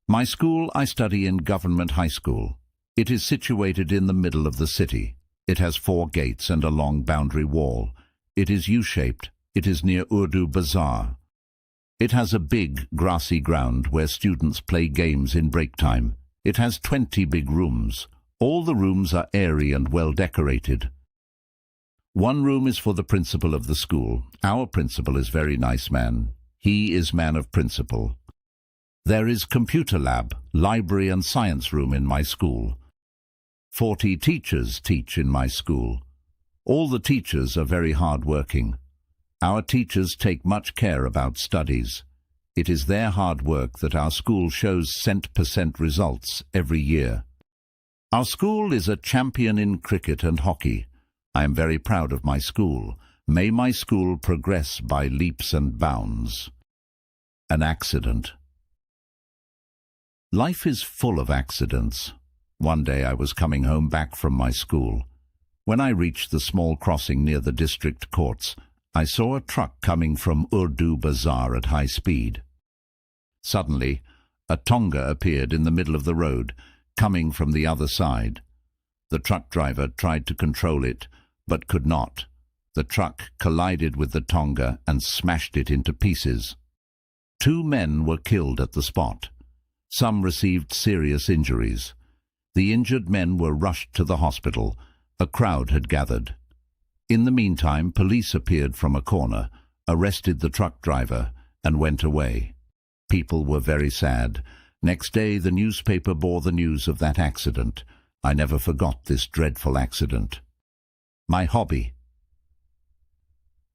My school, I study in Government High School. It is situated in the middle of the city. It has 4 gates and a long boundary wall. It is U-shaped. It is near Urdu Bazaar. It has a big, grassy ground where students play games in break time. It has 20 big rooms. All the rooms are airy and well decorated. One room is for the principal of the school. Our principal is very nice man. He is man of principle. There is computer lab, library and science room in my school. 40 teachers teach in my school. All the teachers are very hard-working. Our teachers take much care about studies. It is their hard work that our school shows % results every year. Our school is a champion in cricket and hockey. I am very proud of my school. May my school progress by leaps and bounds. An accident. Life is full of accidents. One day I was coming home back from my school. When I reached the small crossing near the district courts, I saw a truck coming from Urdu Bazaar at high speed. Suddenly, a Tonga appeared in the middle of the road, coming from the other side. The truck driver tried to control it, but could not. The truck collided with the Tonga and smashed it into pieces. 2 men were killed at the spot. Some received serious injuries. The injured men were rushed to the hospital. A crowd had gathered. In the meantime, police appeared from a corner, arrested the truck driver, and went away. People were very sad. Next day, the newspaper bore the news of that accident. I never forgot this dreadful accident. My hobby.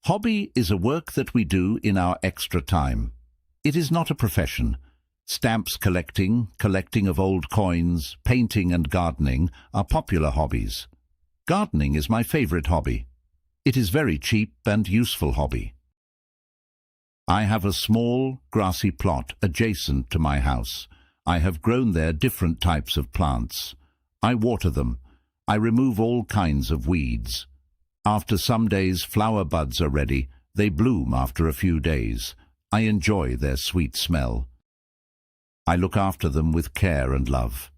Hobby is a work that we do in our extra time. It is not a profession. Stamps collecting, collecting of old coins, painting and gardening are popular hobbies. Gardening is my favorite hobby. It is very cheap and useful hobby. I have a small, grassy plot adjacent to my house. I have grown there different types of plants. I water them. I remove all kinds of weeds. After some days, flower buds are ready. They bloom after a few days. I enjoy their sweet smell. I look after them with care and love.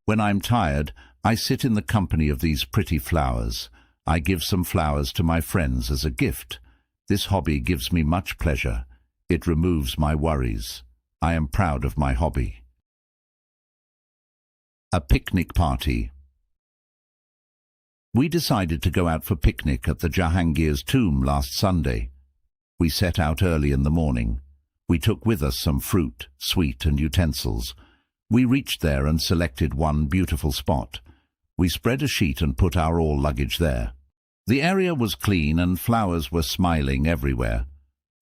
When I'm tired, I sit in the company of these pretty flowers. I give some flowers to my friends as a gift. This hobby gives me much pleasure. It removes my worries. I am proud of my hobby. A picnic party. We decided to go out for picnic at the Jahangir's tomb last Sunday. We set out early in the morning. We took with us some fruit, sweet and utensils. We reached there and selected one beautiful spot. We spread a sheet and put our all luggage there. The area was clean and flowers were smiling everywhere.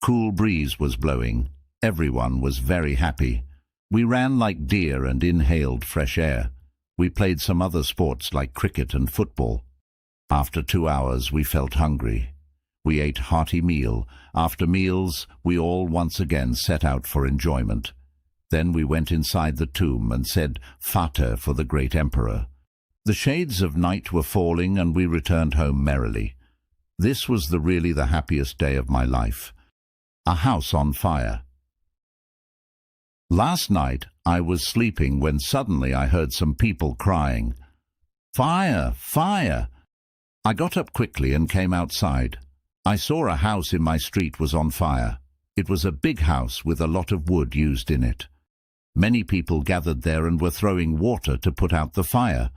Cool breeze was blowing. Everyone was very happy. We ran like deer and inhaled fresh air. We played some other sports like cricket and football. After 2 hours we felt hungry. We ate hearty meal. After meals, we all once again set out for enjoyment. Then we went inside the tomb and said Fateh for the great emperor. The shades of night were falling and we returned home merrily. This was really the happiest day of my life. A house on fire. Last night I was sleeping when suddenly I heard some people crying, "Fire! Fire!" I got up quickly and came outside. I saw a house in my street was on fire. It was a big house with a lot of wood used in it. Many people gathered there and were throwing water to put out the fire.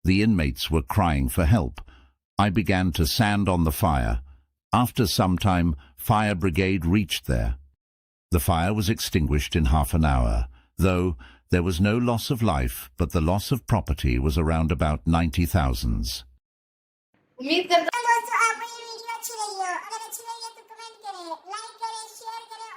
The inmates were crying for help. I began to sand on the fire. After some time, fire brigade reached there. The fire was extinguished in half an hour, though there was no loss of life, but the loss of property was around about 90,000. उम्मीद करता हूं दोस्तों आपको ये video अच्छी लगी हो। अगर अच्छी लगी है तो कमेंट करें, लाइक करें, शेयर करें